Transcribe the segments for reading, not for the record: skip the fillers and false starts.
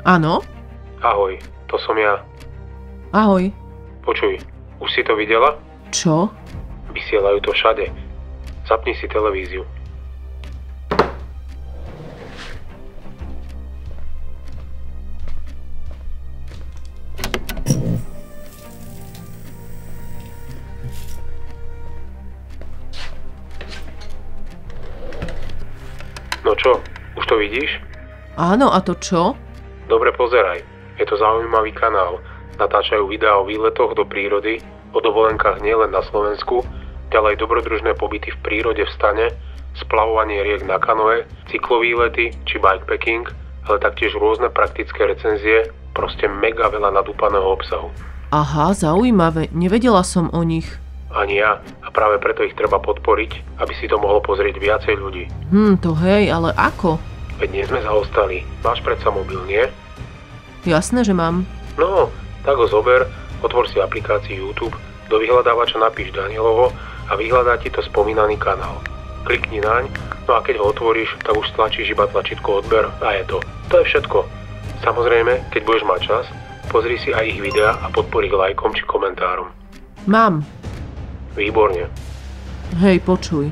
Áno? Ahoj, to som ja. Ahoj. Počuj, už si to videla? Čo? Vysielajú to všade. Zapni si televíziu. No čo, už to vidíš? Áno, a to čo? Dobre pozeraj, je to zaujímavý kanál. Natáčajú videá o výletoch do prírody, o dovolenkách nielen na Slovensku, ďalej dobrodružné pobyty v prírode v stane, splavovanie riek na kanoe, cyklovýlety či bikepacking, ale taktiež rôzne praktické recenzie, proste mega veľa nadúpaného obsahu. Aha, zaujímavé, nevedela som o nich. Ani ja, a práve preto ich treba podporiť, aby si to mohlo pozrieť viacej ľudí. To hej, ale ako? Veď nie sme zaostali. Máš predsa mobil, nie? Jasné, že mám. No, tak ho zober, otvor si aplikáciu YouTube, do vyhľadávača napíš Danielovo a vyhľadá ti to spomínaný kanál. Klikni naň, no a keď ho otvoríš, tak už stlačíš iba tlačítko odber a je to. To je všetko. Samozrejme, keď budeš mať čas, pozri si aj ich videá a podpor ich lajkom či komentárom. Mám. Výborne. Hej, počuj.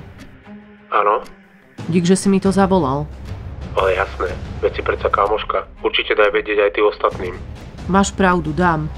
Áno? Dík, že si mi to zavolal. Ale jasné, veď si predsa kamoška. Určite daj vedieť aj ty ostatným. Máš pravdu, dám.